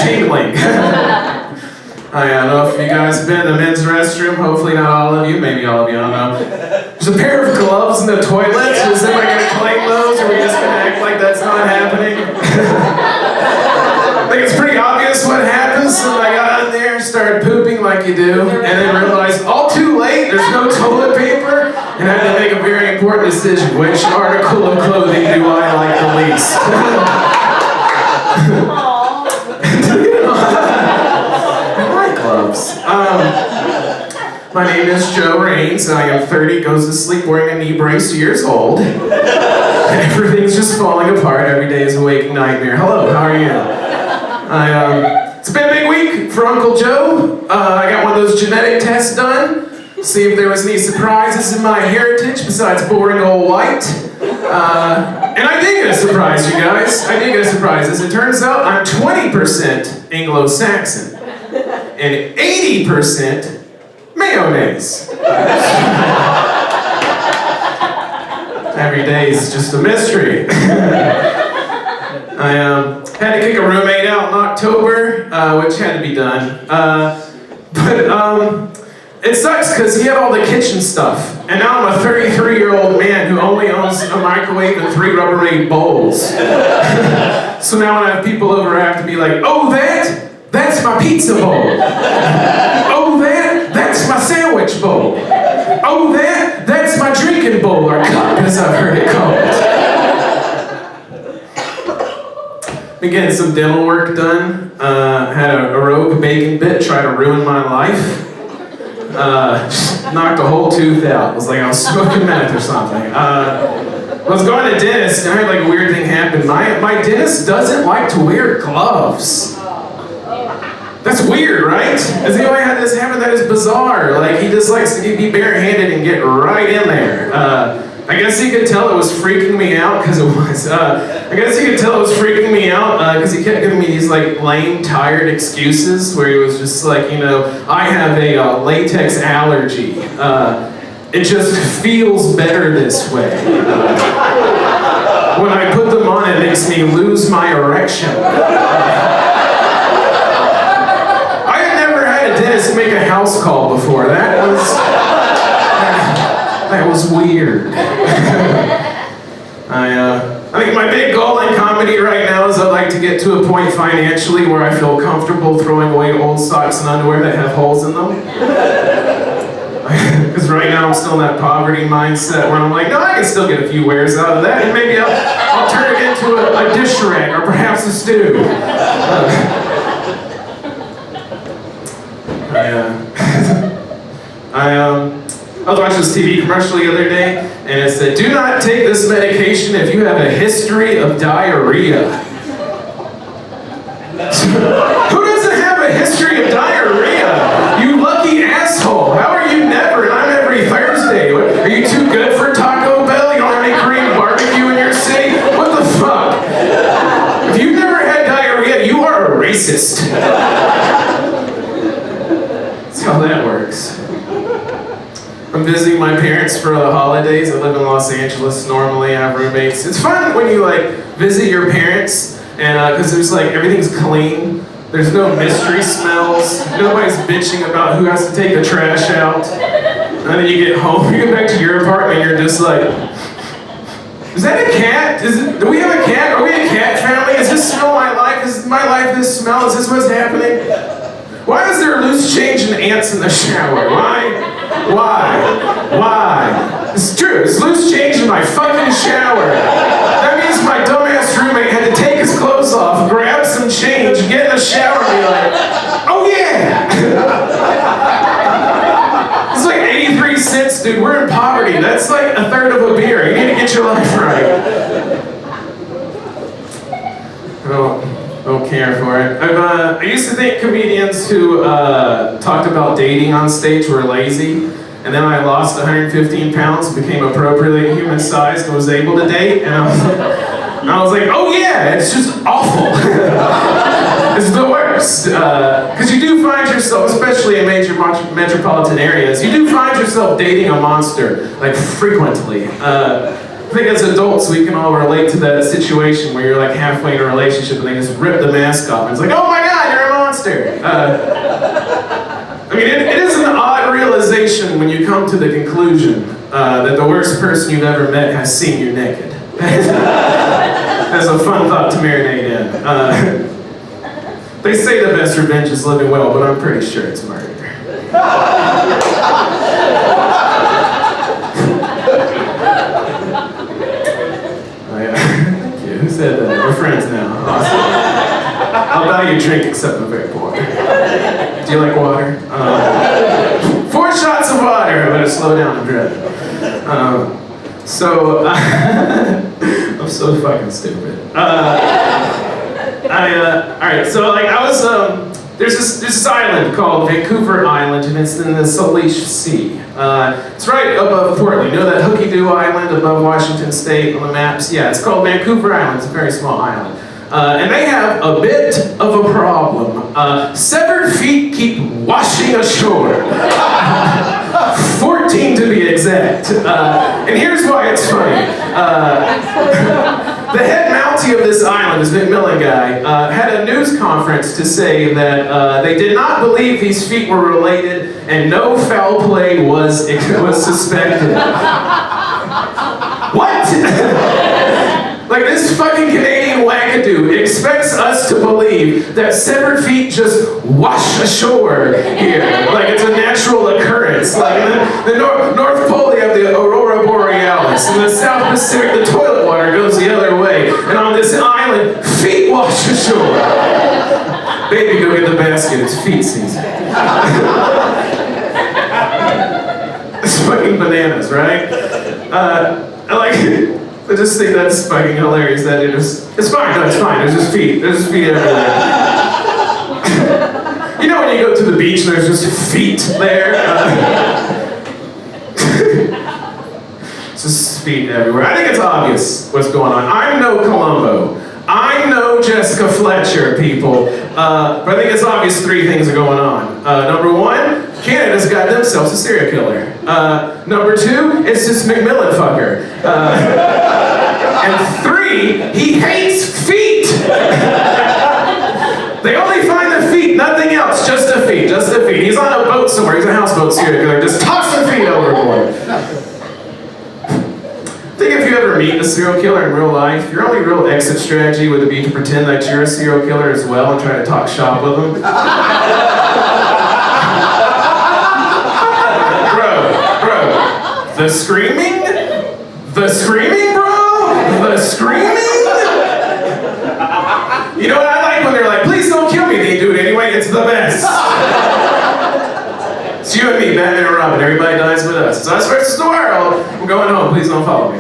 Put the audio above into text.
tingling. I don't know if you guys have been in the men's restroom. Hopefully not all of you, maybe all of you, I don't know. There's a pair of gloves in the toilet. Is anybody gonna claim those, or are we just gonna act like that's not happening? I think it's pretty obvious what happens. So I got in there, started pooping like you do, and then realized all too late, there's no toilet paper, and I had to make a very important decision. Which article of clothing do I like the least? My name is Joe Raines, and I am 30, goes to sleep wearing a knee brace, years old. And everything's just falling apart. Every day is a waking nightmare. Hello, how are you? It's been a big week for Uncle Joe. I got one of those genetic tests done. See if there was any surprises in my heritage besides boring old white. And I did get a surprise, you guys. I did get a surprise. As it turns out, I'm 20% Anglo-Saxon and 80% mayonnaise. Every day is just a mystery. I had to kick a roommate out in October, which had to be done. But it sucks because he had all the kitchen stuff. And now I'm a 33-year-old man who only owns a microwave and 3 Rubbermaid bowls. So now when I have people over, I have to be like, oh, that's my pizza bowl. Oh, that's my sandwich bowl. Oh, that's my drinking bowl, or cup, as I've heard it called. Been getting some dental work done. Had a rogue bacon bit try to ruin my life. Knocked a whole tooth out. It was like I was smoking meth or something. I was going to the dentist, and I had like a weird thing happen. My dentist doesn't like to wear gloves. That's weird, right? Has anybody had this happen? That is bizarre. Like, he just likes to be barehanded and get right in there. I guess he could tell it was freaking me out, because it was. I guess he could tell it was freaking me out, because he kept giving me these, like, lame, tired excuses, where he was just like, you know, I have a latex allergy. It just feels better this way. When I put them on, it makes me lose my erection. Dentist make a house call before. That was weird. I think my big goal in comedy right now is I'd like to get to a point financially where I feel comfortable throwing away old socks and underwear that have holes in them. Because right now I'm still in that poverty mindset where I'm like, no, I can still get a few wears out of that, and maybe I'll turn it into a dish rag or perhaps a stew. I was watching this TV commercial the other day, and it said, do not take this medication if you have a history of diarrhea. Who doesn't have a history of diarrhea? You lucky asshole. How are you never? And I'm every Thursday. Are you too good for Taco Bell? You don't have any Korean barbecue in your city? What the fuck? If you've never had diarrhea, you are a racist. That's how that works. I'm visiting my parents for the holidays. I live in Los Angeles normally. I have roommates. It's fun when you like visit your parents, and because there's like everything's clean. There's no mystery smells. Nobody's bitching about who has to take the trash out. And then you get home, you get back to your apartment, and you're just like, is that a cat? Do we have a cat? Are we a cat family? Is this smell my life? Is my life this smell? Is this what's happening? Why is there loose change and ants in the shower? Why? It's true, it's loose change in my fucking shower. That means my dumbass roommate had to take his clothes off, grab some change, get in the shower and be like, oh yeah! It's like 83 cents, dude, we're in poverty. That's like a third of a beer. You need to get your life right. Don't care for it. I used to think comedians who talked about dating on stage were lazy, and then I lost 115 pounds, became appropriately human-sized, and was able to date, and I was like, oh yeah, it's just awful. It's the worst. Because you do find yourself, especially in major metropolitan areas, you do find yourself dating a monster, like frequently. I think as adults we can all relate to that situation where you're like halfway in a relationship and they just rip the mask off and it's like, oh my god, you're a monster. I mean, it is an odd realization when you come to the conclusion that the worst person you've ever met has seen you naked. That's a fun thought to marinate in. They say the best revenge is living well, but I'm pretty sure it's murder. Thank you. Who said that? We're friends now. Awesome. I'll buy you a drink except I'm very poor. Do you like water? 4 shots of water. I better slow down and drip. I'm so fucking stupid. Alright, so like I was, there's this island called Vancouver Island, and it's in the Salish Sea. It's right above Portland. You know that Hooky-Doo Island above Washington State on the maps? Yeah, it's called Vancouver Island. It's a very small island. And they have a bit of a problem. Severed feet keep washing ashore. 14 to be exact. And here's why it's funny. The head Mountie of this island, this McMillan guy, had a news conference to say that they did not believe these feet were related and no foul play was suspected. What? Like this fucking Canadian wackadoo expects us to believe that severed feet just wash ashore here. Like it's a natural occurrence. Like in the North Pole they have the Aurora Borealis. In the South Pacific the toilet water goes the other way. And on this island, feet wash ashore. Baby, go get the basket, it's feet season. It's fucking bananas, right? I just think that's fucking hilarious that it's fine, no, it's fine, there's just feet everywhere. You know when you go to the beach and there's just feet there? It's just feet everywhere. I think it's obvious what's going on. I'm no Columbo. I'm no Jessica Fletcher, people. But I think it's obvious 3 things are going on. Number 1, Canada's got themselves a serial killer. Number 2, it's this McMillan fucker. And 3, he hates feet! They only find the feet, nothing else, just the feet, just the feet. He's on a boat somewhere, he's a houseboat serial killer, just toss the feet overboard. I think if you ever meet a serial killer in real life, your only real exit strategy would be to pretend that you're a serial killer as well and try to talk shop with them. Bro, the screaming, bro, the screaming. You know what I like when they're like, please don't kill me, they do it anyway, it's the best. It's you and me, Batman and Robin, everybody dies with us. It's us versus the world. I'm going home, please don't follow me.